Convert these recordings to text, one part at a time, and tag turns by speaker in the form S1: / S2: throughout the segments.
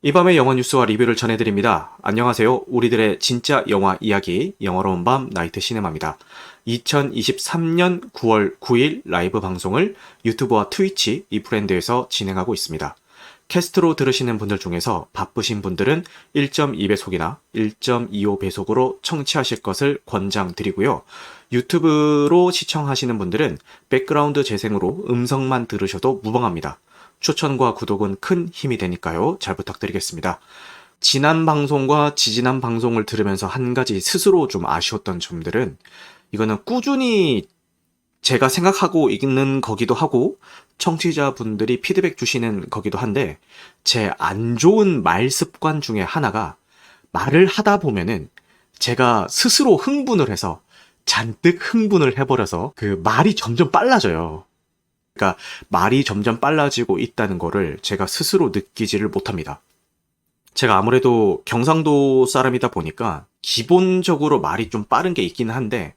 S1: 이 밤의 영화 뉴스와 리뷰를 전해드립니다. 안녕하세요. 우리들의 진짜 영화 이야기, 영화로운 밤 나이트 시네마입니다. 2023년 9월 9일 라이브 방송을 유튜브와 트위치 이 브랜드에서 진행하고 있습니다. 캐스트로 들으시는 분들 중에서 바쁘신 분들은 1.2배속이나 1.25배속으로 청취하실 것을 권장드리고요. 유튜브로 시청하시는 분들은 백그라운드 재생으로 음성만 들으셔도 무방합니다. 추천과 구독은 큰 힘이 되니까요. 잘 부탁드리겠습니다. 지난 방송과 지지난 방송을 들으면서 한 가지 스스로 좀 아쉬웠던 점들은 이거는 꾸준히 제가 생각하고 있는 거기도 하고 청취자분들이 피드백 주시는 거기도 한데 제 안 좋은 말 습관 중에 하나가 말을 하다 보면은 제가 스스로 흥분을 해서 잔뜩 흥분을 해버려서 그 말이 점점 빨라져요. 그러니까 말이 점점 빨라지고 있다는 거를 제가 스스로 느끼지를 못합니다. 제가 아무래도 경상도 사람이다 보니까 기본적으로 말이 좀 빠른 게 있기는 한데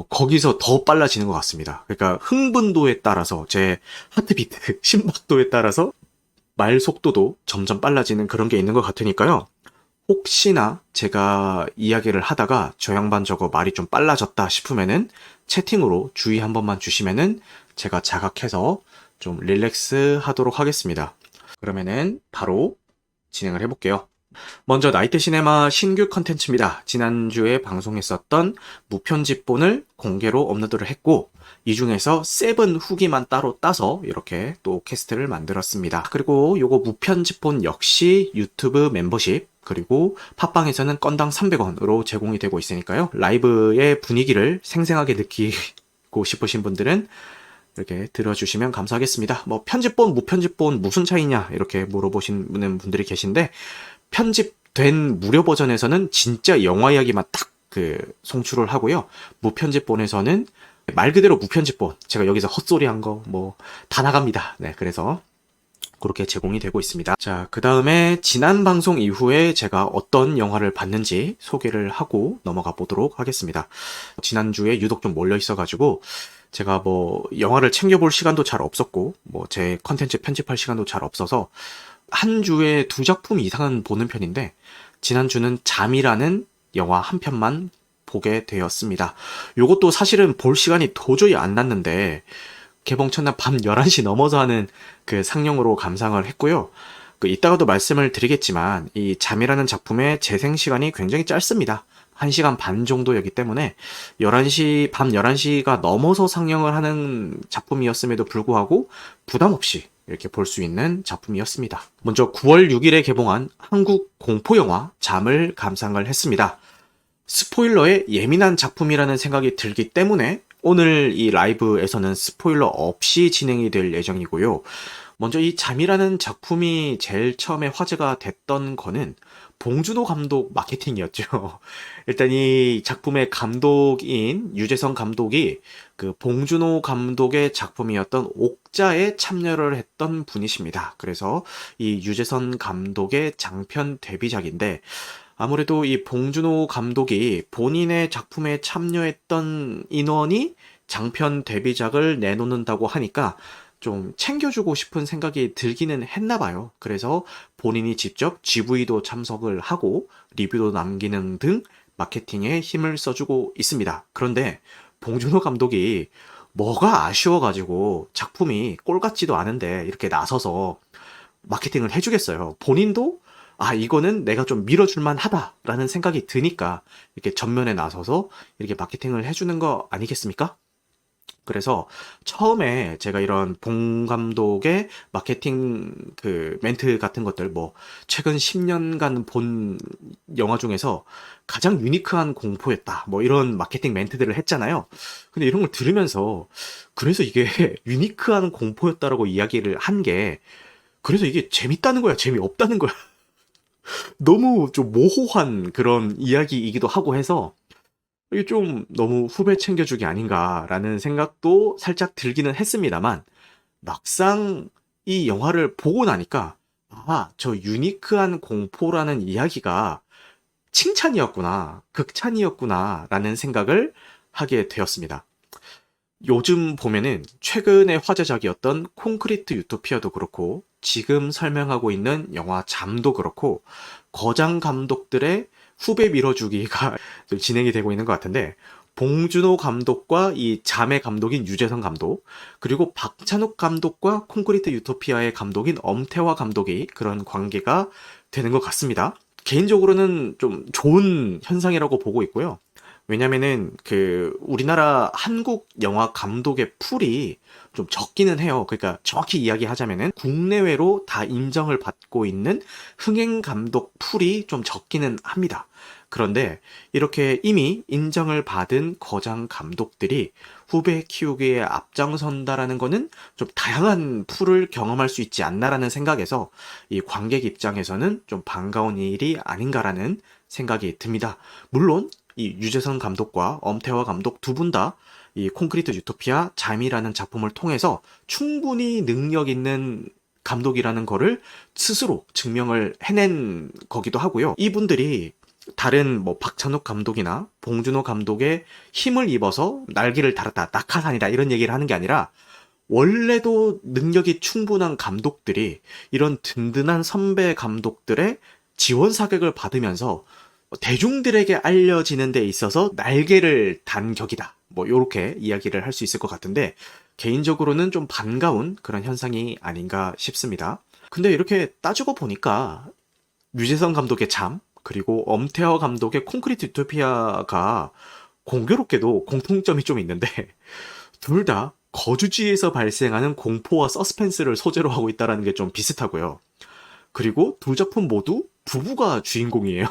S1: 거기서 더 빨라지는 것 같습니다. 그러니까 흥분도에 따라서 제 하트비트, 심박도에 따라서 말 속도도 점점 빨라지는 그런 게 있는 것 같으니까요. 혹시나 제가 이야기를 하다가 저 양반 저거 말이 좀 빨라졌다 싶으면은 채팅으로 주의 한 번만 주시면은 제가 자각해서 좀 릴렉스 하도록 하겠습니다. 그러면은 바로 진행을 해볼게요. 먼저 나이트 시네마 신규 컨텐츠입니다. 지난주에 방송했었던 무편집본을 공개로 업로드를 했고 이 중에서 세븐 후기만 따로 따서 이렇게 또 캐스트를 만들었습니다. 그리고 요거 무편집본 역시 유튜브 멤버십 그리고 팟빵에서는 건당 300원으로 제공이 되고 있으니까요. 라이브의 분위기를 생생하게 느끼고 싶으신 분들은 이렇게 들어주시면 감사하겠습니다. 뭐 편집본, 무편집본 무슨 차이냐 이렇게 물어보시는 분들이 계신데 편집된 무료 버전에서는 진짜 영화 이야기만 딱 송출을 하고요. 무편집본에서는 말 그대로 무편집본. 제가 여기서 헛소리 한 거 뭐 다 나갑니다. 네, 그래서 그렇게 제공이 되고 있습니다. 자, 그 다음에 지난 방송 이후에 제가 어떤 영화를 봤는지 소개를 하고 넘어가 보도록 하겠습니다. 지난주에 유독 좀 몰려 있어가지고 제가 뭐 영화를 챙겨볼 시간도 잘 없었고 뭐 제 컨텐츠 편집할 시간도 잘 없어서 한 주에 2작품 이상은 보는 편인데 지난주는 잠이라는 영화 한 편만 보게 되었습니다. 요것도 사실은 볼 시간이 도저히 안 났는데 개봉 첫날 밤 11시 넘어서 하는 그 상영으로 감상을 했고요. 이따가도 말씀을 드리겠지만 이 잠이라는 작품의 재생 시간이 굉장히 짧습니다. 1시간 반 정도였기 때문에 11시, 밤 11시가 넘어서 상영을 하는 작품이었음에도 불구하고 부담 없이 이렇게 볼 수 있는 작품이었습니다. 먼저 9월 6일에 개봉한 한국 공포영화 잠을 감상을 했습니다. 스포일러에 예민한 작품이라는 생각이 들기 때문에 오늘 이 라이브에서는 스포일러 없이 진행이 될 예정이고요. 먼저 이 잠이라는 작품이 제일 처음에 화제가 됐던 거는 봉준호 감독 마케팅이었죠. 일단 이 작품의 감독인 유재석 감독이 그 봉준호 감독의 작품이었던 옥자에 참여를 했던 분이십니다. 그래서 이 유재석 감독의 장편 데뷔작인데 아무래도 이 봉준호 감독이 본인의 작품에 참여했던 인원이 장편 데뷔작을 내놓는다고 하니까 좀 챙겨주고 싶은 생각이 들기는 했나 봐요. 그래서 본인이 직접 GV도 참석을 하고 리뷰도 남기는 등 마케팅에 힘을 써주고 있습니다. 그런데 봉준호 감독이 뭐가 아쉬워가지고 작품이 꼴 같지도 않은데 이렇게 나서서 마케팅을 해주겠어요. 본인도 이거는 내가 좀 밀어줄만 하다라는 생각이 드니까 이렇게 전면에 나서서 이렇게 마케팅을 해주는 거 아니겠습니까? 그래서 처음에 제가 이런 봉 감독의 마케팅 멘트 같은 것들 뭐 최근 10년간 본 영화 중에서 가장 유니크한 공포였다. 뭐 이런 마케팅 멘트들을 했잖아요. 근데 이런 걸 들으면서 그래서 이게 유니크한 공포였다라고 이야기를 한 게 그래서 이게 재밌다는 거야, 재미없다는 거야. 너무 좀 모호한 그런 이야기이기도 하고 해서 이게 좀 너무 후배 챙겨주기 아닌가라는 생각도 살짝 들기는 했습니다만 막상 이 영화를 보고 나니까 저 유니크한 공포라는 이야기가 칭찬이었구나, 극찬이었구나라는 생각을 하게 되었습니다. 요즘 보면은 최근에 화제작이었던 콘크리트 유토피아도 그렇고 지금 설명하고 있는 영화 잠도 그렇고 거장 감독들의 후배 밀어주기가 좀 진행이 되고 있는 것 같은데, 봉준호 감독과 이 잠의 감독인 유재석 감독, 그리고 박찬욱 감독과 콘크리트 유토피아의 감독인 엄태화 감독이 그런 관계가 되는 것 같습니다. 개인적으로는 좀 좋은 현상이라고 보고 있고요. 왜냐면은 우리나라 한국 영화 감독의 풀이 좀 적기는 해요. 그러니까 정확히 이야기하자면은 국내외로 다 인정을 받고 있는 흥행 감독 풀이 좀 적기는 합니다. 그런데 이렇게 이미 인정을 받은 거장 감독들이 후배 키우기에 앞장선다라는 거는 좀 다양한 풀을 경험할 수 있지 않나라는 생각에서 이 관객 입장에서는 좀 반가운 일이 아닌가라는 생각이 듭니다. 물론 이 유재석 감독과 엄태화 감독 두 분 다 이 콘크리트 유토피아 잠이라는 작품을 통해서 충분히 능력 있는 감독이라는 거를 스스로 증명을 해낸 거기도 하고요. 이분들이 다른 뭐 박찬욱 감독이나 봉준호 감독의 힘을 입어서 날개를 달았다, 낙하산이다 이런 얘기를 하는 게 아니라, 원래도 능력이 충분한 감독들이 이런 든든한 선배 감독들의 지원 사격을 받으면서 대중들에게 알려지는 데 있어서 날개를 단 격이다, 뭐 요렇게 이야기를 할 수 있을 것 같은데, 개인적으로는 좀 반가운 그런 현상이 아닌가 싶습니다. 근데 이렇게 따지고 보니까 유재석 감독의 잠, 그리고 엄태화 감독의 콘크리트 유토피아가 공교롭게도 공통점이 좀 있는데, 둘 다 거주지에서 발생하는 공포와 서스펜스를 소재로 하고 있다는 게 좀 비슷하고요. 그리고 두 작품 모두 부부가 주인공이에요.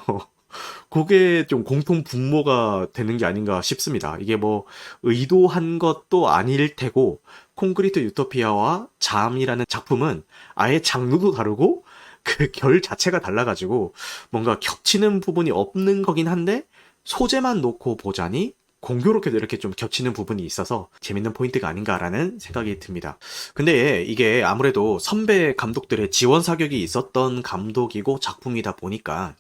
S1: 그게 좀 공통 분모가 되는 게 아닌가 싶습니다. 이게 뭐 의도한 것도 아닐 테고, 콘크리트 유토피아와 잠이라는 작품은 아예 장르도 다르고 그 결 자체가 달라가지고 뭔가 겹치는 부분이 없는 거긴 한데, 소재만 놓고 보자니 공교롭게도 이렇게 좀 겹치는 부분이 있어서 재밌는 포인트가 아닌가라는 생각이 듭니다. 근데 이게 아무래도 선배 감독들의 지원 사격이 있었던 감독이고 작품이다 보니까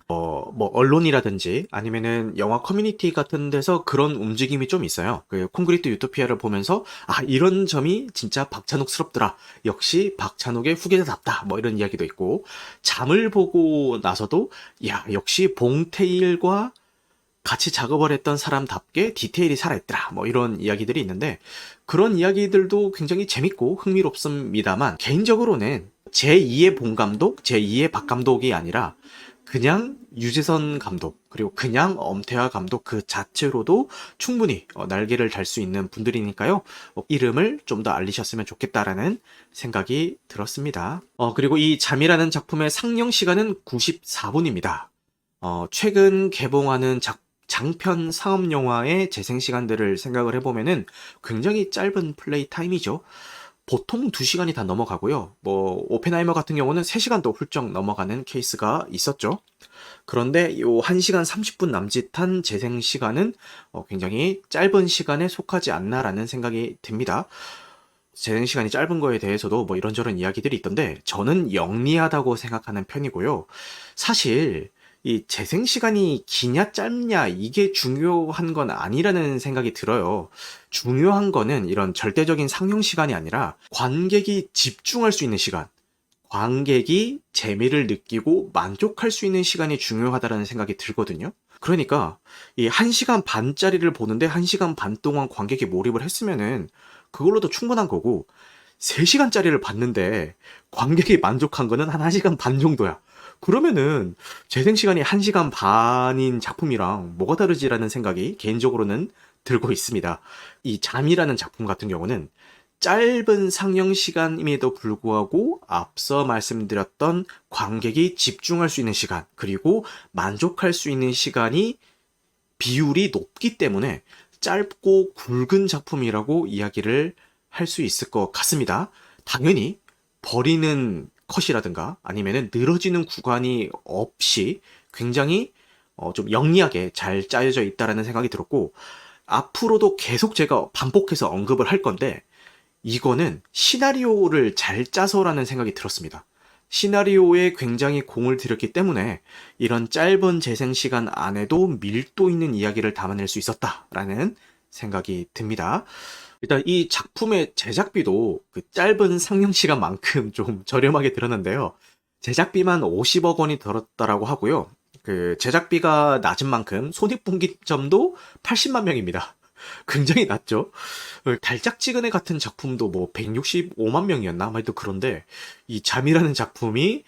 S1: 뭐 언론이라든지 아니면은 영화 커뮤니티 같은 데서 그런 움직임이 좀 있어요. 그 콘크리트 유토피아를 보면서 이런 점이 진짜 박찬욱스럽더라, 역시 박찬욱의 후계자답다, 뭐 이런 이야기도 있고, 잠을 보고 나서도 야 역시 봉태일과 같이 작업을 했던 사람답게 디테일이 살아있더라, 뭐 이런 이야기들이 있는데, 그런 이야기들도 굉장히 재밌고 흥미롭습니다만, 개인적으로는 제2의 봉 감독, 제2의 박 감독이 아니라 그냥 유재선 감독, 그리고 그냥 엄태화 감독 그 자체로도 충분히 날개를 달 수 있는 분들이니까요. 이름을 좀 더 알리셨으면 좋겠다라는 생각이 들었습니다. 그리고 이 잠이라는 작품의 상영 시간은 94분입니다. 최근 개봉하는 장편 상업 영화의 재생 시간들을 생각을 해보면은 굉장히 짧은 플레이 타임이죠. 보통 2시간이 다 넘어가고요. 뭐 오펜하이머 같은 경우는 3시간도 훌쩍 넘어가는 케이스가 있었죠. 그런데 요 1시간 30분 남짓한 재생 시간은 굉장히 짧은 시간에 속하지 않나라는 생각이 듭니다. 재생 시간이 짧은 거에 대해서도 뭐 이런저런 이야기들이 있던데, 저는 영리하다고 생각하는 편이고요. 사실 이 재생 시간이 기냐 짧냐 이게 중요한 건 아니라는 생각이 들어요. 중요한 거는 이런 절대적인 상영 시간이 아니라 관객이 집중할 수 있는 시간, 관객이 재미를 느끼고 만족할 수 있는 시간이 중요하다는 생각이 들거든요. 그러니까 이 1시간 반짜리를 보는데 1시간 반 동안 관객이 몰입을 했으면은 그걸로도 충분한 거고, 3시간짜리를 봤는데 관객이 만족한 거는 한 1시간 반 정도야. 그러면은 재생 시간이 1시간 반인 작품이랑 뭐가 다르지라는 생각이 개인적으로는 들고 있습니다. 이 잠이라는 작품 같은 경우는 짧은 상영 시간임에도 불구하고 앞서 말씀드렸던 관객이 집중할 수 있는 시간, 그리고 만족할 수 있는 시간이 비율이 높기 때문에 짧고 굵은 작품이라고 이야기를 할 수 있을 것 같습니다. 당연히 버리는 컷이라든가 아니면은 늘어지는 구간이 없이 굉장히 좀 영리하게 잘 짜여져 있다라는 생각이 들었고, 앞으로도 계속 제가 반복해서 언급을 할 건데, 이거는 시나리오를 잘 짜서라는 생각이 들었습니다. 시나리오에 굉장히 공을 들였기 때문에 이런 짧은 재생 시간 안에도 밀도 있는 이야기를 담아낼 수 있었다라는 생각이 듭니다. 일단 이 작품의 제작비도 그 짧은 상영 시간만큼 좀 저렴하게 들었는데요. 제작비만 50억 원이 들었다라고 하고요. 그 제작비가 낮은 만큼 손익분기점도 80만 명입니다. 굉장히 낮죠. 달짝지근해 같은 작품도 뭐 165만 명이었나? 아마도 그런데 이 잠이라는 작품이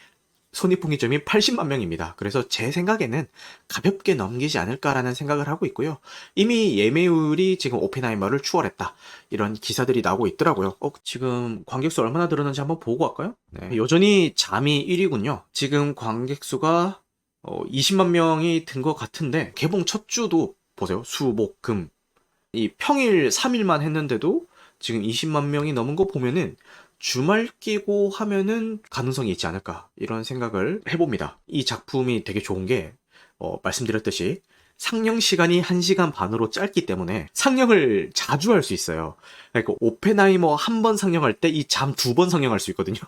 S1: 손익분기점이 80만 명입니다. 그래서 제 생각에는 가볍게 넘기지 않을까라는 생각을 하고 있고요. 이미 예매율이 지금 오펜하이머를 추월했다. 이런 기사들이 나오고 있더라고요. 지금 관객 수 얼마나 늘었는지 한번 보고 갈까요? 네, 여전히 잠이 1위군요. 지금 관객 수가 20만 명이 든 것 같은데 개봉 첫 주도 보세요. 수, 목, 금. 이 평일 3일만 했는데도 지금 20만 명이 넘은 거 보면은 주말 끼고 하면은 가능성이 있지 않을까 이런 생각을 해봅니다. 이 작품이 되게 좋은 게 말씀드렸듯이 상영 시간이 1시간 반으로 짧기 때문에 상영을 자주 할 수 있어요. 그러니까 오펜하이머 한 번 상영할 때 이 잠 2번 상영할 수 있거든요.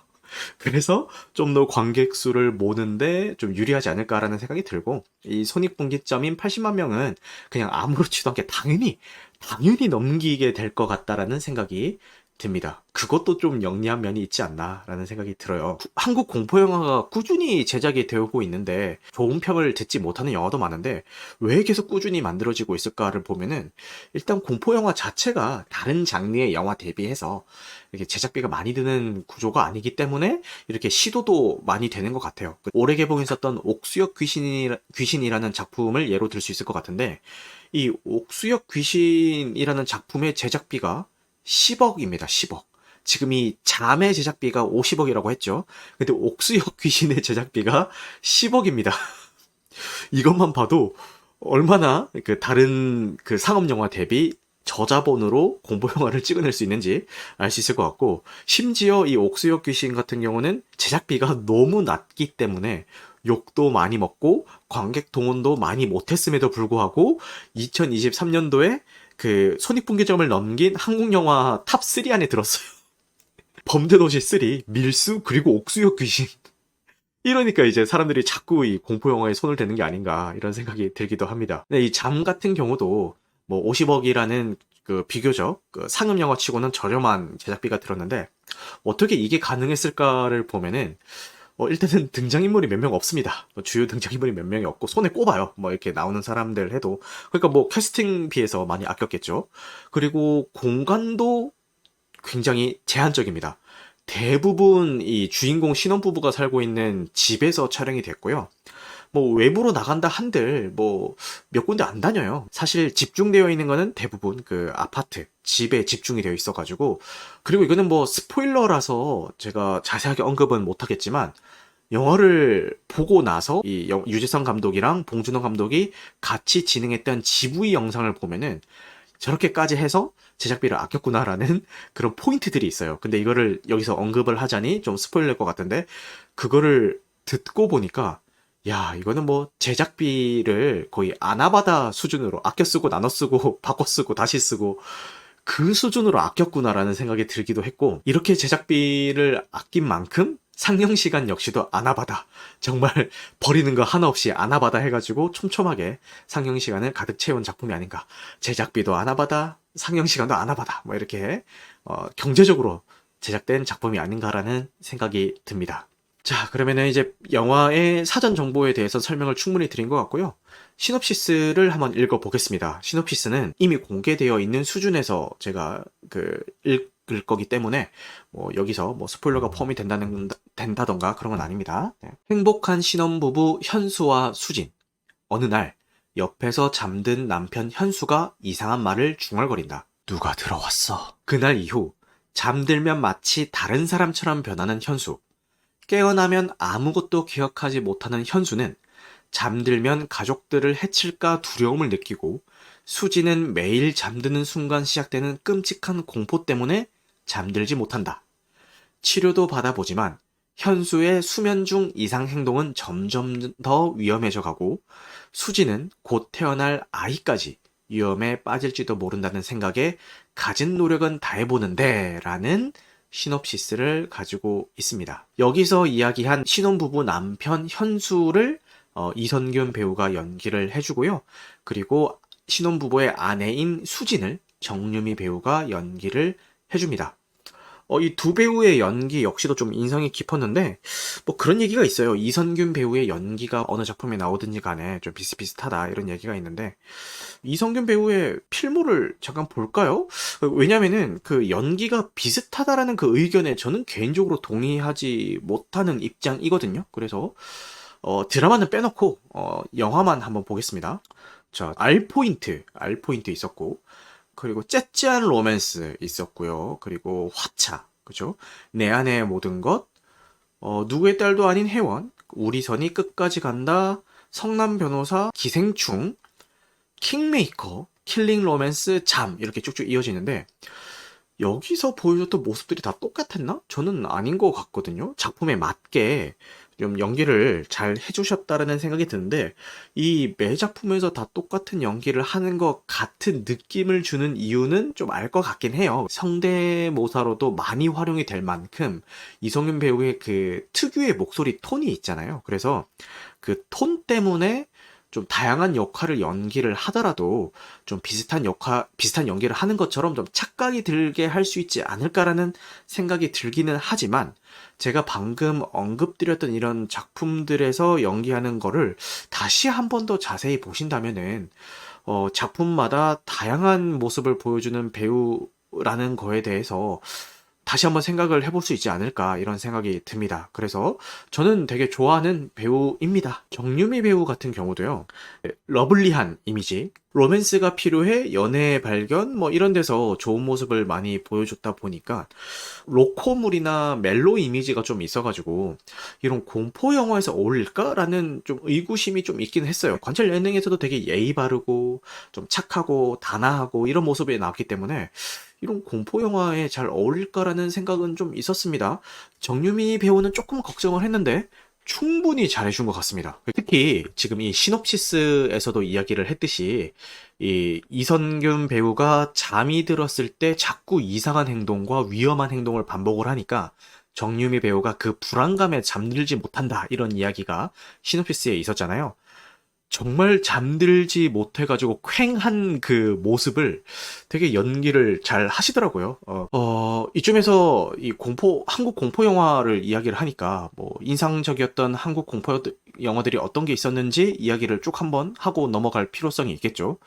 S1: 그래서 좀 더 관객 수를 모는데 좀 유리하지 않을까라는 생각이 들고, 이 손익분기점인 80만 명은 그냥 아무렇지도 않게 당연히 넘기게 될 것 같다라는 생각이 듭니다. 그것도 좀 영리한 면이 있지 않나라는 생각이 들어요. 한국 공포 영화가 꾸준히 제작이 되고 있는데 좋은 평을 듣지 못하는 영화도 많은데 왜 계속 꾸준히 만들어지고 있을까를 보면은, 일단 공포 영화 자체가 다른 장르의 영화 대비해서 이렇게 제작비가 많이 드는 구조가 아니기 때문에 이렇게 시도도 많이 되는 것 같아요. 올해 개봉했었던 옥수역 귀신이라는 작품을 예로 들 수 있을 것 같은데, 이 옥수역 귀신이라는 작품의 제작비가 10억입니다. 10억. 지금 이 잠의 제작비가 50억이라고 했죠. 근데 옥수역 귀신의 제작비가 10억입니다. 이것만 봐도 얼마나 그 다른 그 상업 영화 대비 저자본으로 공포 영화를 찍어낼 수 있는지 알 수 있을 것 같고, 심지어 이 옥수역 귀신 같은 경우는 제작비가 너무 낮기 때문에 욕도 많이 먹고 관객 동원도 많이 못했음에도 불구하고 2023년도에 그 손익분기점을 넘긴 한국 영화 탑 3 안에 들었어요. 범죄도시 3, 밀수, 그리고 옥수역 귀신. 이러니까 이제 사람들이 자꾸 이 공포 영화에 손을 대는 게 아닌가 이런 생각이 들기도 합니다. 근데 이 잠 같은 경우도 뭐 50억이라는 그 비교적 그 상업 영화 치고는 저렴한 제작비가 들었는데 어떻게 이게 가능했을까를 보면은, 일단은 등장인물이 몇 명 없습니다. 주요 등장인물이 몇 명이 없고 손에 꼽아요. 뭐 이렇게 나오는 사람들 해도. 그러니까 뭐 캐스팅비에서 많이 아꼈겠죠. 그리고 공간도 굉장히 제한적입니다. 대부분 이 주인공 신혼부부가 살고 있는 집에서 촬영이 됐고요. 뭐 외부로 나간다 한들 뭐 몇 군데 안 다녀요. 사실 집중되어 있는 거는 대부분 그 아파트, 집에 집중이 되어 있어가지고. 그리고 이거는 뭐 스포일러라서 제가 자세하게 언급은 못하겠지만, 영화를 보고 나서 이 유재석 감독이랑 봉준호 감독이 같이 진행했던 GV 영상을 보면은 저렇게까지 해서 제작비를 아꼈구나라는 그런 포인트들이 있어요. 근데 이거를 여기서 언급을 하자니 좀 스포일러일 것 같은데, 그거를 듣고 보니까 야, 이거는 뭐 제작비를 거의 아나바다 수준으로 아껴 쓰고 나눠 쓰고 바꿔 쓰고 다시 쓰고 그 수준으로 아꼈구나라는 생각이 들기도 했고, 이렇게 제작비를 아낀 만큼 상영 시간 역시도 아나바다, 정말 버리는 거 하나 없이 아나바다 해가지고 촘촘하게 상영 시간을 가득 채운 작품이 아닌가. 제작비도 아나바다, 상영 시간도 아나바다, 뭐 이렇게 경제적으로 제작된 작품이 아닌가라는 생각이 듭니다. 자, 그러면은 이제 영화의 사전 정보에 대해서 설명을 충분히 드린 것 같고요. 시놉시스를 한번 읽어보겠습니다. 시놉시스는 이미 공개되어 있는 수준에서 제가 읽을 거기 때문에 뭐 여기서 뭐 스포일러가 포함이 된다던가 그런 건 아닙니다. 네. 행복한 신혼부부 현수와 수진. 어느 날 옆에서 잠든 남편 현수가 이상한 말을 중얼거린다. 누가 들어왔어. 그날 이후 잠들면 마치 다른 사람처럼 변하는 현수. 깨어나면 아무것도 기억하지 못하는 현수는 잠들면 가족들을 해칠까 두려움을 느끼고, 수지는 매일 잠드는 순간 시작되는 끔찍한 공포 때문에 잠들지 못한다. 치료도 받아보지만 현수의 수면 중 이상 행동은 점점 더 위험해져 가고, 수지는 곧 태어날 아이까지 위험에 빠질지도 모른다는 생각에 갖은 노력은 다해보는데 라는 시놉시스를 가지고 있습니다. 여기서 이야기한 신혼부부 남편 현수를 이선균 배우가 연기를 해주고요. 그리고 신혼부부의 아내인 수진을 정유미 배우가 연기를 해줍니다. 이 두 배우의 연기 역시도 좀 인상이 깊었는데, 뭐 그런 얘기가 있어요. 이선균 배우의 연기가 어느 작품에 나오든지 간에 좀 비슷비슷하다, 이런 얘기가 있는데, 이선균 배우의 필모를 잠깐 볼까요? 왜냐면은 그 연기가 비슷하다라는 그 의견에 저는 개인적으로 동의하지 못하는 입장이거든요. 그래서, 드라마는 빼놓고, 영화만 한번 보겠습니다. 자, 알포인트 있었고, 그리고 째째한 로맨스 있었고요. 그리고 화차, 그죠? 내 안의 모든 것, 누구의 딸도 아닌 혜원, 우리 선이 끝까지 간다, 성남 변호사, 기생충, 킹메이커, 킬링 로맨스, 잠 이렇게 쭉쭉 이어지는데 여기서 보여줬던 모습들이 다 똑같았나? 저는 아닌 것 같거든요. 작품에 맞게 좀 연기를 잘 해주셨다라는 생각이 드는데 이 매 작품에서 다 똑같은 연기를 하는 것 같은 느낌을 주는 이유는 좀 알 것 같긴 해요. 성대모사로도 많이 활용이 될 만큼 이성윤 배우의 그 특유의 목소리 톤이 있잖아요. 그래서 그 톤 때문에 좀 다양한 역할을 연기를 하더라도 좀 비슷한 연기를 하는 것처럼 좀 착각이 들게 할 수 있지 않을까라는 생각이 들기는 하지만 제가 방금 언급드렸던 이런 작품들에서 연기하는 거를 다시 한 번 더 자세히 보신다면은 작품마다 다양한 모습을 보여주는 배우라는 거에 대해서 다시 한번 생각을 해볼 수 있지 않을까 이런 생각이 듭니다. 그래서 저는 되게 좋아하는 배우입니다. 정유미 배우 같은 경우도요. 러블리한 이미지, 로맨스가 필요해, 연애의 발견 뭐 이런 데서 좋은 모습을 많이 보여줬다 보니까 로코물이나 멜로 이미지가 좀 있어가지고 이런 공포 영화에서 어울릴까라는 좀 의구심이 좀 있긴 했어요. 관찰 예능에서도 되게 예의 바르고 좀 착하고 단아하고 이런 모습이 나왔기 때문에 이런 공포 영화에 잘 어울릴까라는 생각은 좀 있었습니다. 정유미 배우는 조금 걱정을 했는데 충분히 잘해준 것 같습니다. 특히 지금 이 시놉시스에서도 이야기를 했듯이 이 이선균 배우가 잠이 들었을 때 자꾸 이상한 행동과 위험한 행동을 반복을 하니까 정유미 배우가 그 불안감에 잠들지 못한다 이런 이야기가 시놉시스에 있었잖아요. 정말 잠들지 못해가지고 퀭한 그 모습을 되게 연기를 잘 하시더라고요. 이쯤에서 한국 공포 영화를 이야기를 하니까 뭐 인상적이었던 한국 공포 영화들이 어떤 게 있었는지 이야기를 쭉 한번 하고 넘어갈 필요성이 있겠죠.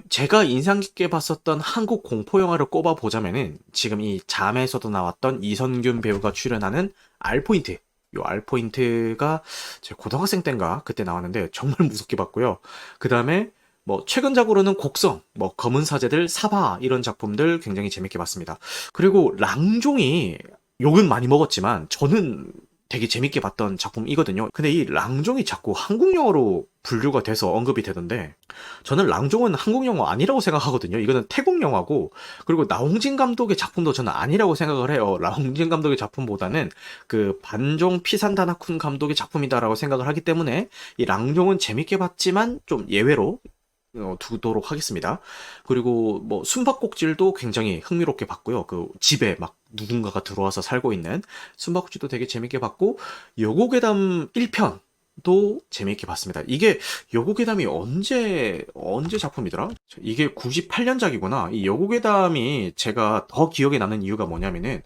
S1: 제가 인상 깊게 봤었던 한국 공포 영화를 꼽아 보자면은 지금 이 잠에서도 나왔던 이선균 배우가 출연하는 알포인트. 요 알포인트가 제 고등학생 때인가 그때 나왔는데 정말 무섭게 봤고요. 그 다음에 뭐 최근작으로는 곡성, 뭐 검은 사제들, 사바 이런 작품들 굉장히 재밌게 봤습니다. 그리고 랑종이 욕은 많이 먹었지만 저는 되게 재밌게 봤던 작품이거든요. 근데 이 랑종이 자꾸 한국 영화로 분류가 돼서 언급이 되던데 저는 랑종은 한국 영화 아니라고 생각하거든요. 이거는 태국 영화고 그리고 나홍진 감독의 작품도 저는 아니라고 생각을 해요. 나홍진 감독의 작품보다는 그 반종 피산다나쿤 감독의 작품이다라고 생각을 하기 때문에 이 랑종은 재밌게 봤지만 좀 예외로 두도록 하겠습니다. 그리고 뭐 숨바꼭질도 굉장히 흥미롭게 봤고요. 그 집에 막 누군가가 들어와서 살고 있는 숨바꼭질도 되게 재밌게 봤고 여고괴담 1편도 재밌게 봤습니다. 이게 여고괴담이 언제 작품이더라? 이게 98년작이구나. 이 여고괴담이 제가 더 기억에 남는 이유가 뭐냐면은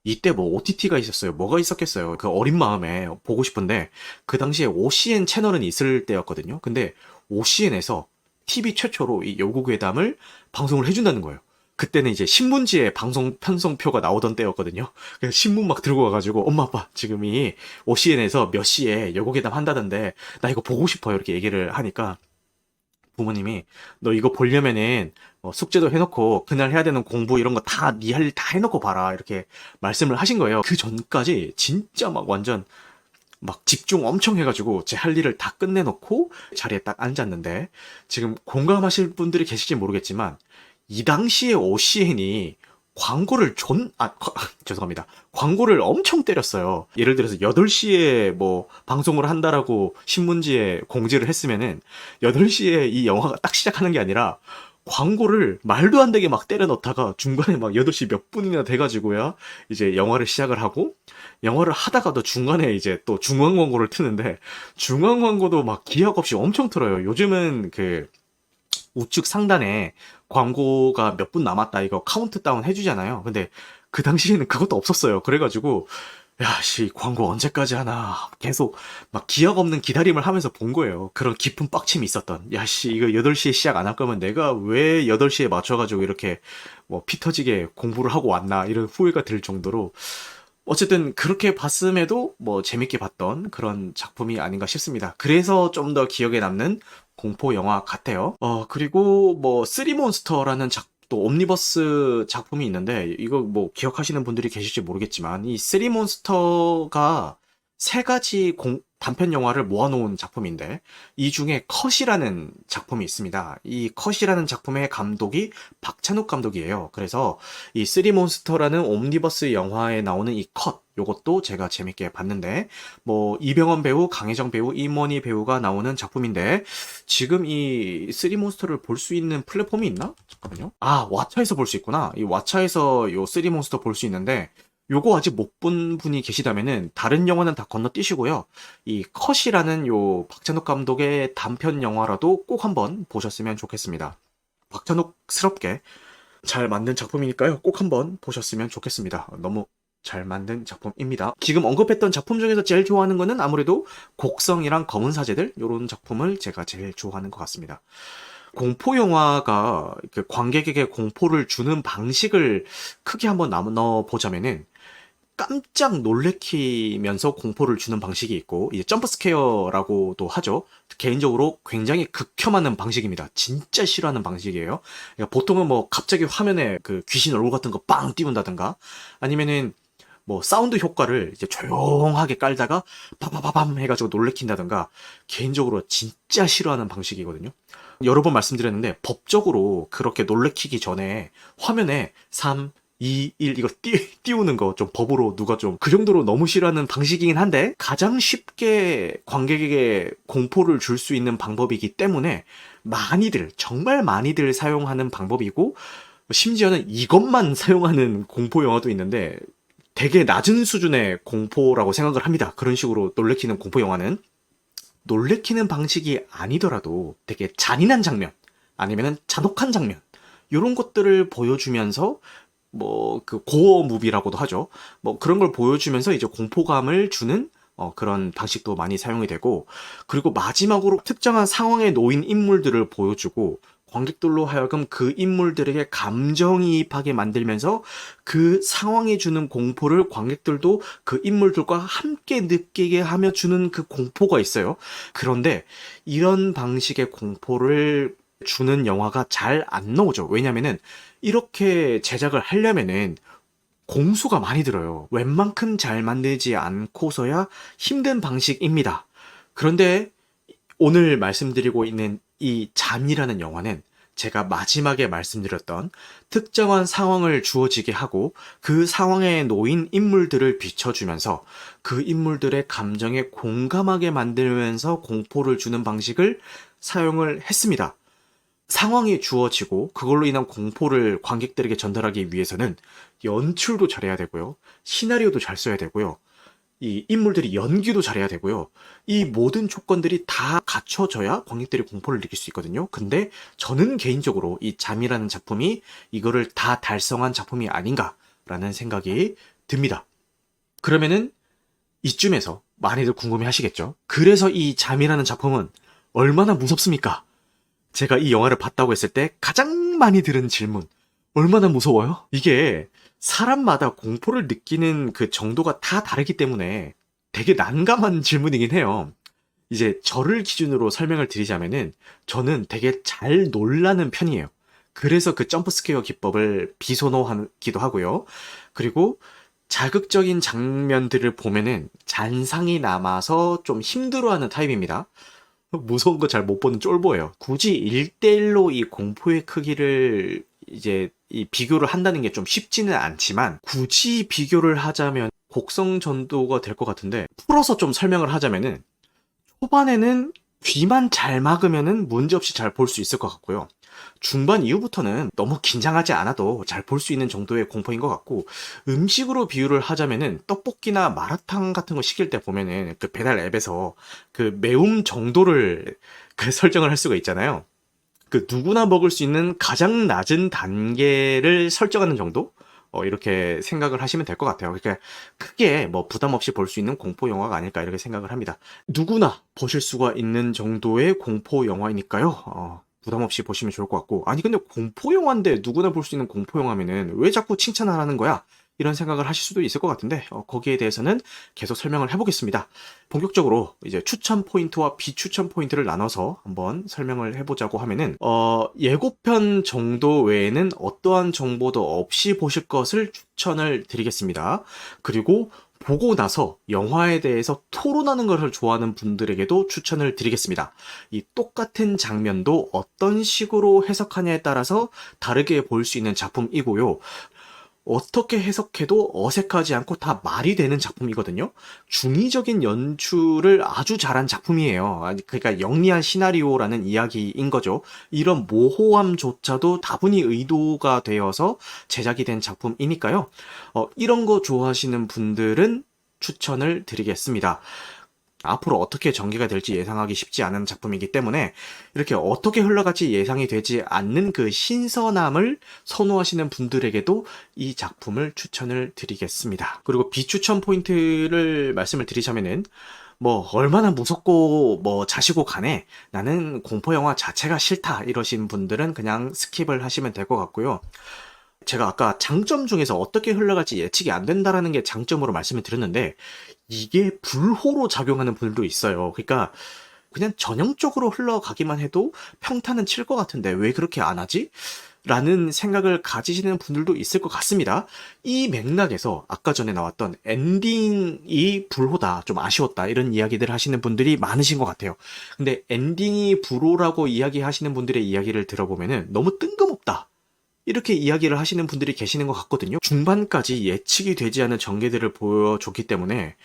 S1: 이때 뭐 OTT가 있었어요. 뭐가 있었겠어요. 그 어린 마음에 보고 싶은데 그 당시에 OCN 채널은 있을 때였거든요. 근데 OCN에서 TV 최초로 이 여고괴담을 방송을 해준다는 거예요. 그때는 이제 신문지에 방송 편성표가 나오던 때였거든요. 그래서 신문 막 들고 와가지고 엄마 아빠 지금 이 OCN에서 몇 시에 여고괴담 한다던데 나 이거 보고 싶어요 이렇게 얘기를 하니까 부모님이 너 이거 보려면은 숙제도 해놓고 그날 해야 되는 공부 이런 거 다 네 할 일 다 해놓고 봐라 이렇게 말씀을 하신 거예요. 그 전까지 진짜 막 완전 막 집중 엄청 해가지고 제 할 일을 다 끝내놓고 자리에 딱 앉았는데 지금 공감하실 분들이 계실지 모르겠지만 이 당시에 OCN이 죄송합니다. 광고를 엄청 때렸어요. 예를 들어서 8시에 뭐 방송을 한다라고 신문지에 공지를 했으면은 8시에 이 영화가 딱 시작하는 게 아니라 광고를 말도 안 되게 막 때려 넣다가 중간에 막 8시 몇 분이나 돼가지고야 이제 영화를 시작을 하고 영화를 하다가도 중간에 이제 또 중앙 광고를 트는데 중앙 광고도 막 기약 없이 엄청 틀어요. 요즘은 그 우측 상단에 광고가 몇 분 남았다 이거 카운트다운 해주잖아요. 근데 그 당시에는 그것도 없었어요. 그래가지고 야, 씨, 광고 언제까지 하나. 계속 막 기억 없는 기다림을 하면서 본 거예요. 그런 깊은 빡침이 있었던. 야, 씨, 이거 8시에 시작 안 할 거면 내가 왜 8시에 맞춰가지고 이렇게 뭐 피 터지게 공부를 하고 왔나. 이런 후회가 들 정도로. 어쨌든 그렇게 봤음에도 뭐 재밌게 봤던 그런 작품이 아닌가 싶습니다. 그래서 좀 더 기억에 남는 공포 영화 같아요. 그리고 뭐 쓰리몬스터라는 또 옴니버스 작품이 있는데 이거 뭐 기억하시는 분들이 계실지 모르겠지만 이 쓰리몬스터가 세 가지 단편 영화를 모아놓은 작품인데 이 중에 컷이라는 작품이 있습니다. 이 컷이라는 작품의 감독이 박찬욱 감독이에요. 그래서 이 쓰리몬스터라는 옴니버스 영화에 나오는 이 컷, 요것도 제가 재밌게 봤는데 뭐 이병헌 배우, 강혜정 배우, 임원희 배우가 나오는 작품인데 지금 이 쓰리몬스터를 볼 수 있는 플랫폼이 있나? 잠깐만요. 아, 왓챠에서 볼 수 있구나. 이 왓챠에서 요 쓰리몬스터 볼 수 있는데 요거 아직 못 본 분이 계시다면은 다른 영화는 다 건너뛰시고요. 이 컷이라는 요 박찬욱 감독의 단편 영화라도 꼭 한번 보셨으면 좋겠습니다. 박찬욱스럽게 잘 만든 작품이니까요. 꼭 한번 보셨으면 좋겠습니다. 너무 잘 만든 작품입니다. 지금 언급했던 작품 중에서 제일 좋아하는 거는 아무래도 곡성이랑 검은 사제들 요런 작품을 제가 제일 좋아하는 것 같습니다. 공포 영화가 그 관객에게 공포를 주는 방식을 크게 한번 나눠 보자면은 깜짝 놀래키면서 공포를 주는 방식이 있고 이제 점프 스케어라고도 하죠. 개인적으로 굉장히 극혐하는 방식입니다. 진짜 싫어하는 방식이에요. 그러니까 보통은 뭐 갑자기 화면에 그 귀신 얼굴 같은 거 빵 띄운다든가 아니면은 뭐 사운드 효과를 이제 조용하게 깔다가 바바바밤 해가지고 놀래킨다든가 개인적으로 진짜 싫어하는 방식이거든요. 여러 번 말씀드렸는데 법적으로 그렇게 놀래키기 전에 화면에 3, 2, 1 이거 띄우는 거 좀 법으로 누가 좀 그 정도로 너무 싫어하는 방식이긴 한데 가장 쉽게 관객에게 공포를 줄 수 있는 방법이기 때문에 많이들 정말 많이들 사용하는 방법이고 심지어는 이것만 사용하는 공포 영화도 있는데 되게 낮은 수준의 공포라고 생각을 합니다. 그런 식으로 놀래키는 공포 영화는 놀래키는 방식이 아니더라도 되게 잔인한 장면 아니면은 잔혹한 장면 이런 것들을 보여주면서 뭐 그 고어 무비라고도 하죠. 뭐 그런 걸 보여주면서 이제 공포감을 주는 그런 방식도 많이 사용이 되고 그리고 마지막으로 특정한 상황에 놓인 인물들을 보여주고 관객들로 하여금 그 인물들에게 감정이입하게 만들면서 그 상황에 주는 공포를 관객들도 그 인물들과 함께 느끼게 하며 주는 그 공포가 있어요. 그런데 이런 방식의 공포를 주는 영화가 잘 안 나오죠. 왜냐면은 이렇게 제작을 하려면은 공수가 많이 들어요. 웬만큼 잘 만들지 않고서야 힘든 방식입니다. 그런데 오늘 말씀드리고 있는 이 잠이라는 영화는 제가 마지막에 말씀드렸던 특정한 상황을 주어지게 하고 그 상황에 놓인 인물들을 비춰주면서 그 인물들의 감정에 공감하게 만들면서 공포를 주는 방식을 사용을 했습니다. 상황이 주어지고 그걸로 인한 공포를 관객들에게 전달하기 위해서는 연출도 잘해야 되고요. 시나리오도 잘 써야 되고요. 이 인물들이 연기도 잘해야 되고요. 이 모든 조건들이 다 갖춰져야 관객들이 공포를 느낄 수 있거든요. 근데 저는 개인적으로 이 잠이라는 작품이 이거를 다 달성한 작품이 아닌가라는 생각이 듭니다. 그러면은 이쯤에서 많이들 궁금해 하시겠죠? 그래서 이 잠이라는 작품은 얼마나 무섭습니까? 제가 이 영화를 봤다고 했을 때 가장 많이 들은 질문. 얼마나 무서워요? 이게 사람마다 공포를 느끼는 그 정도가 다 다르기 때문에 되게 난감한 질문이긴 해요. 이제 저를 기준으로 설명을 드리자면은 저는 되게 잘 놀라는 편이에요. 그래서 그 점프 스퀘어 기법을 비선호하기도 하고요. 그리고 자극적인 장면들을 보면은 잔상이 남아서 좀 힘들어하는 타입입니다. 무서운 거 잘 못 보는 쫄보예요. 굳이 1대1로 이 공포의 크기를 이제 이 비교를 한다는 게 좀 쉽지는 않지만 굳이 비교를 하자면 곡성전도가 될 것 같은데 풀어서 좀 설명을 하자면은 초반에는 귀만 잘 막으면은 문제없이 잘 볼 수 있을 것 같고요. 중반 이후부터는 너무 긴장하지 않아도 잘 볼 수 있는 정도의 공포인 것 같고 음식으로 비유를 하자면은 떡볶이나 마라탕 같은 거 시킬 때 보면은 그 배달 앱에서 그 매움 정도를 그 설정을 할 수가 있잖아요. 그 누구나 먹을 수 있는 가장 낮은 단계를 설정하는 정도? 이렇게 생각을 하시면 될 것 같아요. 그러니까 크게 뭐 부담 없이 볼 수 있는 공포 영화가 아닐까 이렇게 생각을 합니다. 누구나 보실 수가 있는 정도의 공포 영화이니까요. 부담 없이 보시면 좋을 것 같고, 아니 근데 공포 영화인데 누구나 볼 수 있는 공포 영화면은 왜 자꾸 칭찬하라는 거야? 이런 생각을 하실 수도 있을 것 같은데, 거기에 대해서는 계속 설명을 해보겠습니다. 본격적으로 이제 추천 포인트와 비추천 포인트를 나눠서 한번 설명을 해보자고 하면은, 예고편 정도 외에는 어떠한 정보도 없이 보실 것을 추천을 드리겠습니다. 그리고 보고 나서 영화에 대해서 토론하는 것을 좋아하는 분들에게도 추천을 드리겠습니다. 이 똑같은 장면도 어떤 식으로 해석하냐에 따라서 다르게 볼 수 있는 작품이고요. 어떻게 해석해도 어색하지 않고 다 말이 되는 작품이거든요. 중의적인 연출을 아주 잘한 작품이에요. 그러니까 영리한 시나리오라는 이야기인 거죠. 이런 모호함조차도 다분히 의도가 되어서 제작이 된 작품이니까요. 이런 거 좋아하시는 분들은 추천을 드리겠습니다. 앞으로 어떻게 전개가 될지 예상하기 쉽지 않은 작품이기 때문에 이렇게 어떻게 흘러갈지 예상이 되지 않는 그 신선함을 선호하시는 분들에게도 이 작품을 추천을 드리겠습니다. 그리고 비추천 포인트를 말씀을 드리자면은 뭐 얼마나 무섭고 뭐 자시고 간에 나는 공포 영화 자체가 싫다 이러신 분들은 그냥 스킵을 하시면 될 것 같고요. 제가 아까 장점 중에서 어떻게 흘러갈지 예측이 안 된다라는 게 장점으로 말씀을 드렸는데 이게 불호로 작용하는 분들도 있어요. 그러니까 그냥 전형적으로 흘러가기만 해도 평타는 칠 것 같은데 왜 그렇게 안 하지? 라는 생각을 가지시는 분들도 있을 것 같습니다. 이 맥락에서 아까 전에 나왔던 엔딩이 불호다, 좀 아쉬웠다 이런 이야기들 하시는 분들이 많으신 것 같아요. 근데 엔딩이 불호라고 이야기하시는 분들의 이야기를 들어보면은 너무 뜬금없다, 이렇게 이야기를 하시는 분들이 계시는 것 같거든요. 중반까지 예측이 되지 않은 전개들을 보여줬기 때문에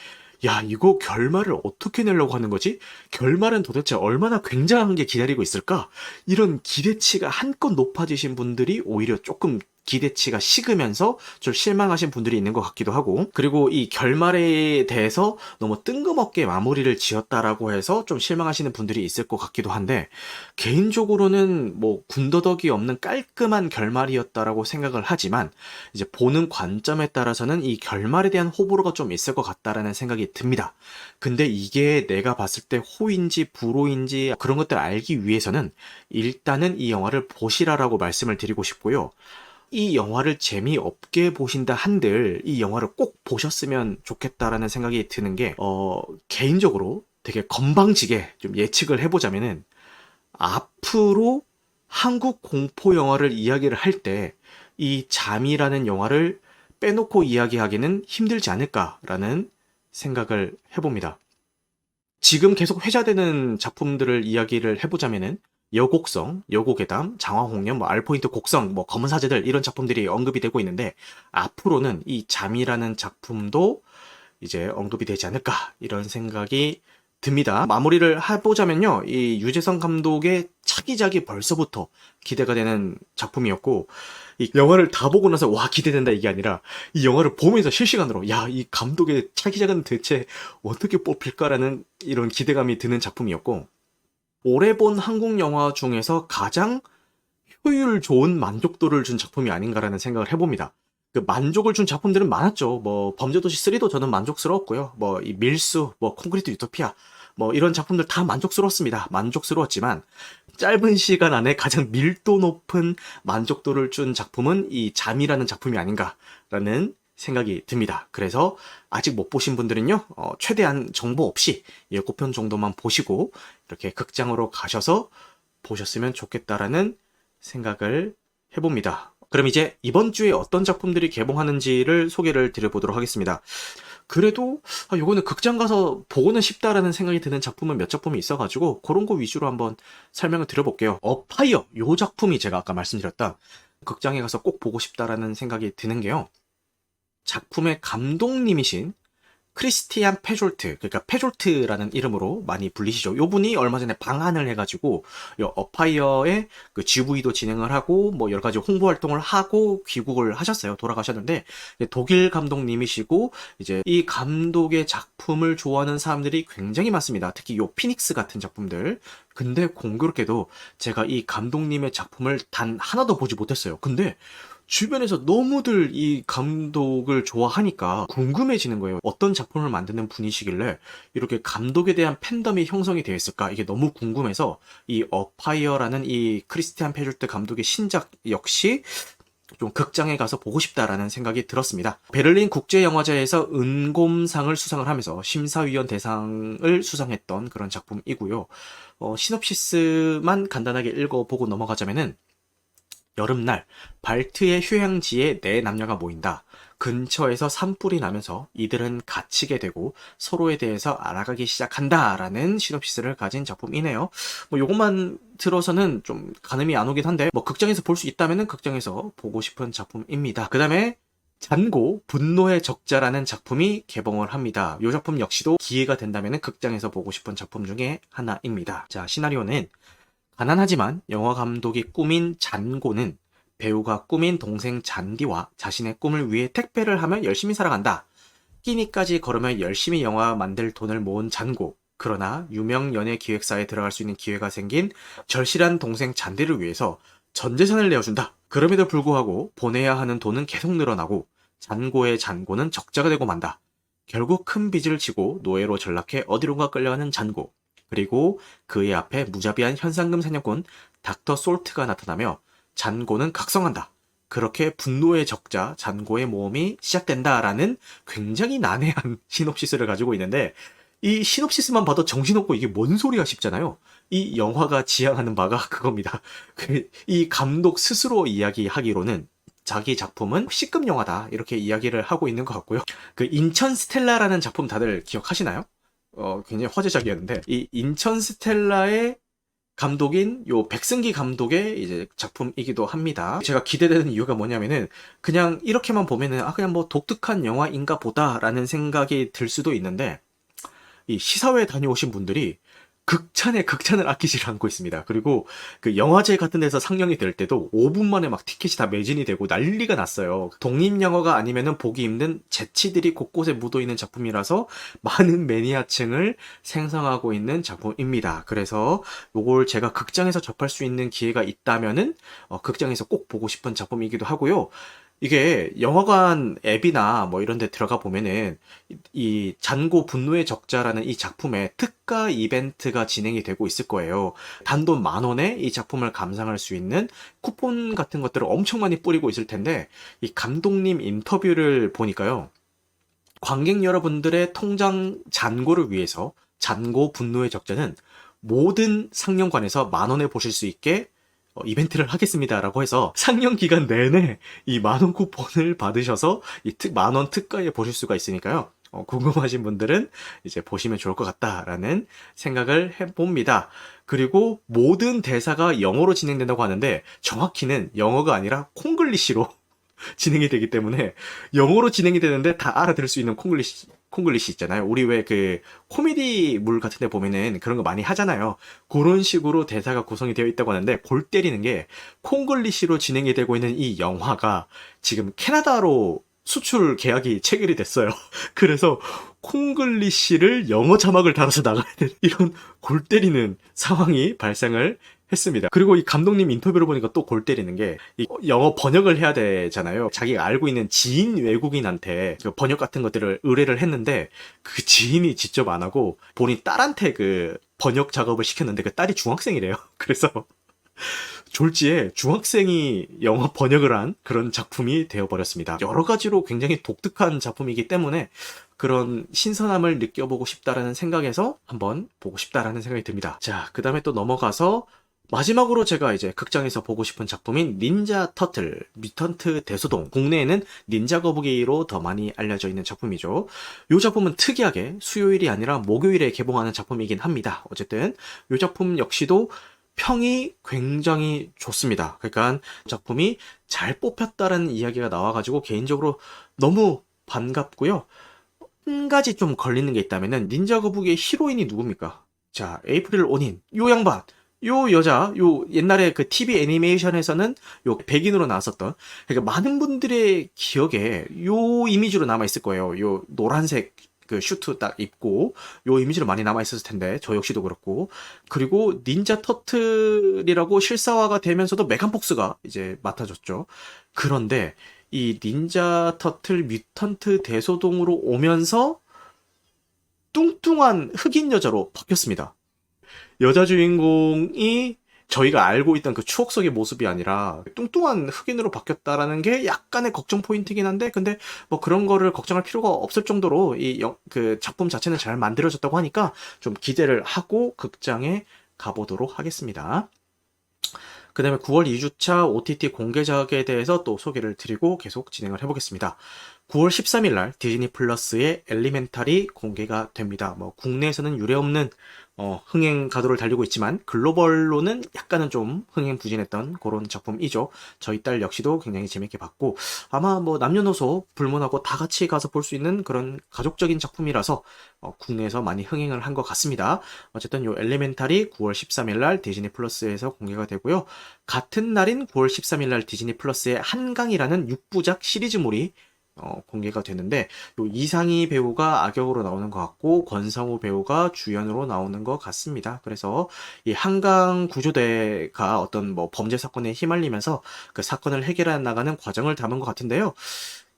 S1: 야, 이거 결말을 어떻게 내려고 하는 거지? 결말은 도대체 얼마나 굉장한 게 기다리고 있을까? 이런 기대치가 한껏 높아지신 분들이 오히려 조금 기대치가 식으면서 좀 실망하신 분들이 있는 것 같기도 하고, 그리고 이 결말에 대해서 너무 뜬금없게 마무리를 지었다라고 해서 좀 실망하시는 분들이 있을 것 같기도 한데, 개인적으로는 뭐 군더더기 없는 깔끔한 결말이었다라고 생각을 하지만 이제 보는 관점에 따라서는 이 결말에 대한 호불호가 좀 있을 것 같다라는 생각이 듭니다. 근데 이게 내가 봤을 때 호인지 불호인지 그런 것들 알기 위해서는 일단은 이 영화를 보시라라고 말씀을 드리고 싶고요. 이 영화를 재미없게 보신다 한들 이 영화를 꼭 보셨으면 좋겠다라는 생각이 드는 게, 개인적으로 되게 건방지게 좀 예측을 해보자면은 앞으로 한국 공포 영화를 이야기를 할 때 이 잠이라는 영화를 빼놓고 이야기하기는 힘들지 않을까라는 생각을 해봅니다. 지금 계속 회자되는 작품들을 이야기를 해보자면은 여곡성, 여고괴담, 장화홍련, 뭐 알포인트 곡성, 뭐 검은 사제들 이런 작품들이 언급이 되고 있는데 앞으로는 이 잠이라는 작품도 이제 언급이 되지 않을까 이런 생각이 듭니다. 마무리를 해보자면요, 이 유재석 감독의 차기작이 벌써부터 기대가 되는 작품이었고, 이 영화를 다 보고 나서 와 기대된다 이게 아니라 이 영화를 보면서 실시간으로 야, 이 감독의 차기작은 대체 어떻게 뽑힐까라는 이런 기대감이 드는 작품이었고, 올해 본 한국 영화 중에서 가장 효율 좋은 만족도를 준 작품이 아닌가라는 생각을 해봅니다. 그 만족을 준 작품들은 많았죠. 뭐 범죄도시 3도 저는 만족스러웠고요. 뭐 이 밀수, 뭐 콘크리트 유토피아, 뭐 이런 작품들 다 만족스러웠습니다. 만족스러웠지만 짧은 시간 안에 가장 밀도 높은 만족도를 준 작품은 이 잠이라는 작품이 아닌가라는 생각이 듭니다. 그래서 아직 못 보신 분들은요, 최대한 정보 없이 예고편 정도만 보시고 이렇게 극장으로 가셔서 보셨으면 좋겠다라는 생각을 해봅니다. 그럼 이제 이번 주에 어떤 작품들이 개봉하는지를 소개를 드려보도록 하겠습니다. 그래도 요거는 극장 가서 보고는 싶다라는 생각이 드는 작품은 몇 작품이 있어가지고 그런 거 위주로 한번 설명을 드려볼게요. 파이어, 요 작품이 제가 아까 말씀드렸던 극장에 가서 꼭 보고 싶다라는 생각이 드는 게요, 작품의 감독님이신 크리스티안 페졸트, 그러니까 페졸트라는 이름으로 많이 불리시죠. 요 분이 얼마 전에 방한을 해가지고 요 어파이어의 그 GV도 진행을 하고 뭐 여러 가지 홍보 활동을 하고 귀국을 하셨어요. 돌아가셨는데 독일 감독님이시고 이제 이 감독의 작품을 좋아하는 사람들이 굉장히 많습니다. 특히 요 피닉스 같은 작품들. 근데 공교롭게도 제가 이 감독님의 작품을 단 하나도 보지 못했어요. 근데 주변에서 너무들 이 감독을 좋아하니까 궁금해지는 거예요. 어떤 작품을 만드는 분이시길래 이렇게 감독에 대한 팬덤이 형성이 되어 있을까? 이게 너무 궁금해서 이 어파이어라는 이 크리스티안 페졸트 감독의 신작 역시 좀 극장에 가서 보고 싶다라는 생각이 들었습니다. 베를린 국제영화제에서 은곰상을 수상을 하면서 심사위원 대상을 수상했던 그런 작품이고요. 시놉시스만 간단하게 읽어보고 넘어가자면은 여름날 발트의 휴양지에 네 남녀가 모인다. 근처에서 산불이 나면서 이들은 갇히게 되고 서로에 대해서 알아가기 시작한다라는 시놉시스를 가진 작품이네요. 뭐 요것만 들어서는 좀 가늠이 안 오긴 한데 뭐 극장에서 볼 수 있다면은 극장에서 보고 싶은 작품입니다. 그 다음에 잔고 분노의 적자라는 작품이 개봉을 합니다. 이 작품 역시도 기회가 된다면 극장에서 보고 싶은 작품 중에 하나입니다. 자, 시나리오는 가난하지만 영화 감독이 꾸민 잔고는 배우가 꾸민 동생 잔디와 자신의 꿈을 위해 택배를 하며 열심히 살아간다. 끼니까지 걸으며 열심히 영화 만들 돈을 모은 잔고. 그러나 유명 연예 기획사에 들어갈 수 있는 기회가 생긴 절실한 동생 잔디를 위해서 전 재산을 내어준다. 그럼에도 불구하고 보내야 하는 돈은 계속 늘어나고 잔고의 잔고는 적자가 되고 만다. 결국 큰 빚을 지고 노예로 전락해 어디론가 끌려가는 잔고. 그리고 그의 앞에 무자비한 현상금 사냥꾼 닥터 솔트가 나타나며 잔고는 각성한다. 그렇게 분노의 적자 잔고의 모험이 시작된다라는 굉장히 난해한 시놉시스를 가지고 있는데 이 시놉시스만 봐도 정신없고 이게 뭔 소리야 싶잖아요. 이 영화가 지향하는 바가 그겁니다. 이 감독 스스로 이야기하기로는 자기 작품은 C급 영화다 이렇게 이야기를 하고 있는 것 같고요. 그 인천 스텔라라는 작품 다들 기억하시나요? 굉장히 화제작이었는데 이 인천 스텔라의 감독인 요 백승기 감독의 이제 작품이기도 합니다. 제가 기대되는 이유가 뭐냐면은 그냥 이렇게만 보면은 그냥 뭐 독특한 영화인가 보다라는 생각이 들 수도 있는데 이 시사회 다녀오신 분들이 극찬에 극찬을 아끼지 않고 있습니다. 그리고 그 영화제 같은 데서 상영이 될 때도 5분 만에 막 티켓이 다 매진이 되고 난리가 났어요. 독립영화가 아니면은 보기 힘든 재치들이 곳곳에 묻어있는 작품이라서 많은 매니아층을 생성하고 있는 작품입니다. 그래서 요걸 제가 극장에서 접할 수 있는 기회가 있다면은 극장에서 꼭 보고 싶은 작품이기도 하고요. 이게 영화관 앱이나 뭐 이런 데 들어가 보면은 이 잔고 분노의 적자라는 이 작품의 특가 이벤트가 진행이 되고 있을 거예요. 단돈 10,000원에 이 작품을 감상할 수 있는 쿠폰 같은 것들을 엄청 많이 뿌리고 있을 텐데 이 감독님 인터뷰를 보니까요. 관객 여러분들의 통장 잔고를 위해서 잔고 분노의 적자는 모든 상영관에서 10,000원에 보실 수 있게 이벤트를 하겠습니다라고 해서 상영 기간 내내 이 10,000원 쿠폰을 받으셔서 이 10,000원 특가에 보실 수가 있으니까요. 궁금하신 분들은 이제 보시면 좋을 것 같다라는 생각을 해봅니다. 그리고 모든 대사가 영어로 진행된다고 하는데 정확히는 영어가 아니라 콩글리시로 진행이 되기 때문에 영어로 진행이 되는데 다 알아들을 수 있는 콩글리시 있잖아요. 우리 왜 그 코미디물 같은 데 보면은 그런 거 많이 하잖아요. 그런 식으로 대사가 구성이 되어 있다고 하는데 골 때리는 게 콩글리시로 진행이 되고 있는 이 영화가 지금 캐나다로 수출 계약이 체결이 됐어요. 그래서 콩글리시를 영어 자막을 달아서 나가야 되는 이런 골 때리는 상황이 발생을 했습니다. 그리고 이 감독님 인터뷰를 보니까 또 골 때리는 게 영어 번역을 해야 되잖아요. 자기가 알고 있는 지인 외국인한테 그 번역 같은 것들을 의뢰를 했는데 그 지인이 직접 안 하고 본인 딸한테 그 번역 작업을 시켰는데 그 딸이 중학생이래요. 그래서 졸지에 중학생이 영어 번역을 한 그런 작품이 되어버렸습니다. 여러 가지로 굉장히 독특한 작품이기 때문에 그런 신선함을 느껴보고 싶다라는 생각에서 한번 보고 싶다라는 생각이 듭니다. 자, 그 다음에 또 넘어가서 마지막으로 제가 이제 극장에서 보고 싶은 작품인 닌자 터틀, 뮤턴트 대소동. 국내에는 닌자 거북이로 더 많이 알려져 있는 작품이죠. 이 작품은 특이하게 수요일이 아니라 목요일에 개봉하는 작품이긴 합니다. 어쨌든 이 작품 역시도 평이 굉장히 좋습니다. 그러니까 작품이 잘 뽑혔다는 이야기가 나와가지고 개인적으로 너무 반갑고요. 한 가지 좀 걸리는 게 있다면은 닌자 거북이의 히로인이 누굽니까? 자, 에이프릴 오닌. 요 양반. 요 여자, 요 옛날에 그 TV 애니메이션에서는 요 백인으로 나왔었던, 그러니까 많은 분들의 기억에 요 이미지로 남아있을 거예요. 요 노란색 그 슈트 딱 입고 요 이미지로 많이 남아있었을 텐데, 저 역시도 그렇고. 그리고 닌자 터틀이라고 실사화가 되면서도 메간 폭스가 이제 맡아줬죠. 그런데 이 닌자 터틀 뮤턴트 대소동으로 오면서 뚱뚱한 흑인 여자로 바뀌었습니다. 여자 주인공이 저희가 알고 있던 그 추억 속의 모습이 아니라 뚱뚱한 흑인으로 바뀌었다라는 게 약간의 걱정 포인트긴 한데, 근데 뭐 그런 거를 걱정할 필요가 없을 정도로 그 작품 자체는 잘 만들어졌다고 하니까 좀 기대를 하고 극장에 가보도록 하겠습니다. 그 다음에 9월 2주차 OTT 공개작에 대해서 또 소개를 드리고 계속 진행을 해보겠습니다. 9월 13일 날 디즈니 플러스의 엘리멘탈이 공개가 됩니다. 뭐 국내에서는 유례없는 흥행 가도를 달리고 있지만 글로벌로는 약간은 좀 흥행부진했던 그런 작품이죠. 저희 딸 역시도 굉장히 재밌게 봤고, 아마 뭐 남녀노소 불문하고 다 같이 가서 볼 수 있는 그런 가족적인 작품이라서 국내에서 많이 흥행을 한 것 같습니다. 어쨌든 요 엘리멘탈이 9월 13일 날 디즈니 플러스에서 공개가 되고요. 같은 날인 9월 13일 날 디즈니 플러스의 한강이라는 6부작 시리즈물이 공개가 되는데, 요 이상희 배우가 악역으로 나오는 것 같고 권상우 배우가 주연으로 나오는 것 같습니다. 그래서 이 한강 구조대가 어떤 뭐 범죄 사건에 휘말리면서 그 사건을 해결해 나가는 과정을 담은 것 같은데요.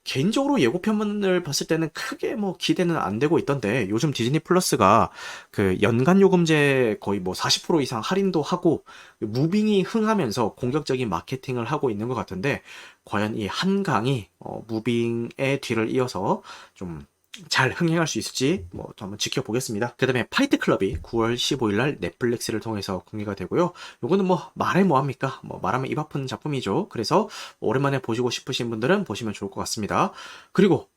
S1: 개인적으로 예고편을 봤을 때는 크게 뭐 기대는 안 되고 있던데, 요즘 디즈니 플러스가 그 연간 요금제 거의 뭐 40% 이상 할인도 하고 무빙이 흥하면서 공격적인 마케팅을 하고 있는 것 같은데, 과연 이 한강이 무빙의 뒤를 이어서 좀 잘 흥행할 수 있을지 뭐 또 한번 지켜보겠습니다. 그 다음에 파이트 클럽이 9월 15일 날 넷플릭스를 통해서 공개가 되고요. 요거는 뭐 말해 뭐합니까? 뭐 말하면 입 아픈 작품이죠. 그래서 오랜만에 보시고 싶으신 분들은 보시면 좋을 것 같습니다. 그리고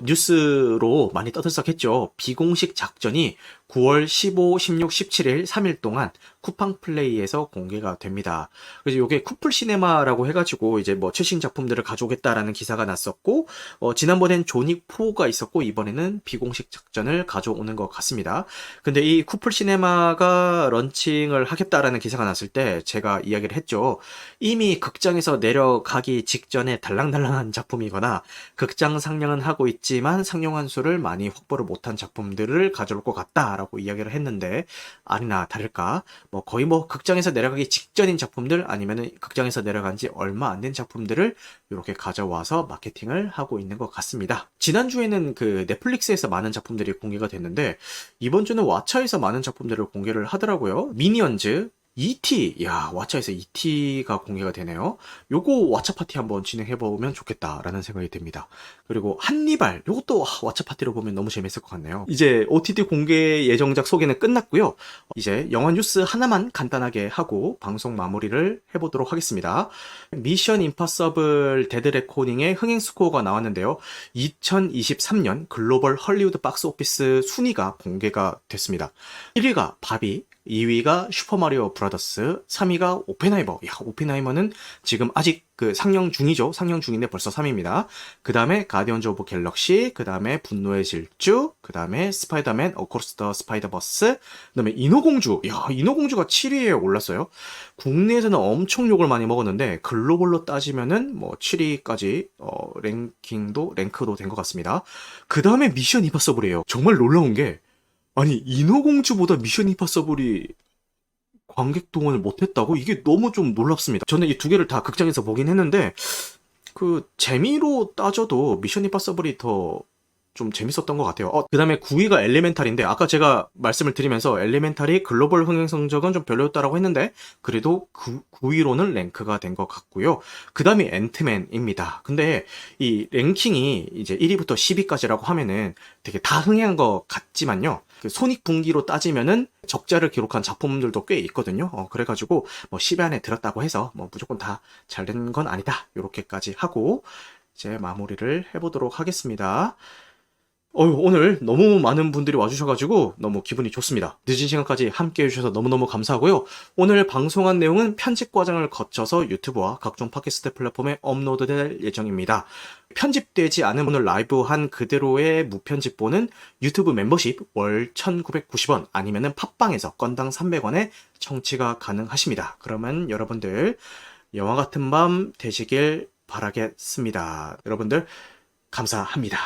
S1: 뉴스로 많이 떠들썩했죠. 비공식 작전이 9월 15, 16, 17일 3일 동안 쿠팡 플레이에서 공개가 됩니다. 그래서 요게 쿠플 시네마라고 해가지고 이제 뭐 최신 작품들을 가져오겠다라는 기사가 났었고, 지난번엔 조닉 4가 있었고 이번에는 비공식 작전을 가져오는 것 같습니다. 근데 이 쿠플 시네마가 런칭을 하겠다라는 기사가 났을 때 제가 이야기를 했죠. 이미 극장에서 내려가기 직전에 달랑달랑한 작품이거나 극장 상영은 하고 있지만 상영한 수를 많이 확보를 못한 작품들을 가져올 것 같다라고 이야기를 했는데, 아니나 다를까 뭐 거의 뭐 극장에서 내려가기 직전인 작품들 아니면은 극장에서 내려간 지 얼마 안 된 작품들을 이렇게 가져와서 마케팅을 하고 있는 것 같습니다. 지난주에는 그 넷플릭스에서 많은 작품들이 공개가 됐는데, 이번 주는 왓챠에서 많은 작품들을 공개를 하더라고요. 미니언즈, E.T. 야, 왓챠에서 E.T.가 공개가 되네요. 요거 왓챠 파티 한번 진행해보면 좋겠다라는 생각이 듭니다. 그리고 한니발, 요것도 왓챠 파티로 보면 너무 재밌을 것 같네요. 이제 OTT 공개 예정작 소개는 끝났고요. 이제 영화 뉴스 하나만 간단하게 하고 방송 마무리를 해보도록 하겠습니다. 미션 임파서블 데드 레코닝의 흥행 스코어가 나왔는데요. 2023년 글로벌 헐리우드 박스 오피스 순위가 공개가 됐습니다. 1위가 바비, 2위가 슈퍼마리오 브라더스, 3위가 오펜하이머. 야, 오펜하이머는 지금 아직 그 상영 중이죠. 상영 중인데 벌써 3위입니다. 그 다음에 가디언즈 오브 갤럭시, 그 다음에 분노의 질주, 그 다음에 스파이더맨 어크로스 더 스파이더버스, 그 다음에 인어공주. 야, 인어공주가 7위에 올랐어요. 국내에서는 엄청 욕을 많이 먹었는데 글로벌로 따지면은 뭐 7위까지 랭크도 된 것 같습니다. 그 다음에 미션 임파서블이에요. 정말 놀라운 게, 아니 인어공주보다 미션 임파서블이 관객 동원을 못했다고? 이게 너무 좀 놀랍습니다. 저는 이 두 개를 다 극장에서 보긴 했는데 그 재미로 따져도 미션 임파서블이 더 좀 재밌었던 것 같아요. 그 다음에 9위가 엘리멘탈인데, 아까 제가 말씀을 드리면서 엘리멘탈이 글로벌 흥행 성적은 좀 별로였다라고 했는데 그래도 9위로는 랭크가 된 것 같고요. 그 다음이 앤트맨입니다. 근데 이 랭킹이 이제 1위부터 10위까지라고 하면은 되게 다 흥행한 것 같지만요. 그 손익분기로 따지면은 적자를 기록한 작품들도 꽤 있거든요. 그래가지고 뭐 10위 안에 들었다고 해서 뭐 무조건 다 잘 된 건 아니다. 요렇게까지 하고 이제 마무리를 해보도록 하겠습니다. 오늘 너무 많은 분들이 와주셔가지고 너무 기분이 좋습니다. 늦은 시간까지 함께 해주셔서 너무너무 감사하고요. 오늘 방송한 내용은 편집 과정을 거쳐서 유튜브와 각종 팟캐스트 플랫폼에 업로드될 예정입니다. 편집되지 않은 오늘 라이브 한 그대로의 무편집본은 유튜브 멤버십 월 1990원 아니면은 팟빵에서 건당 300원에 청취가 가능하십니다. 그러면 여러분들 영화 같은 밤 되시길 바라겠습니다. 여러분들 감사합니다.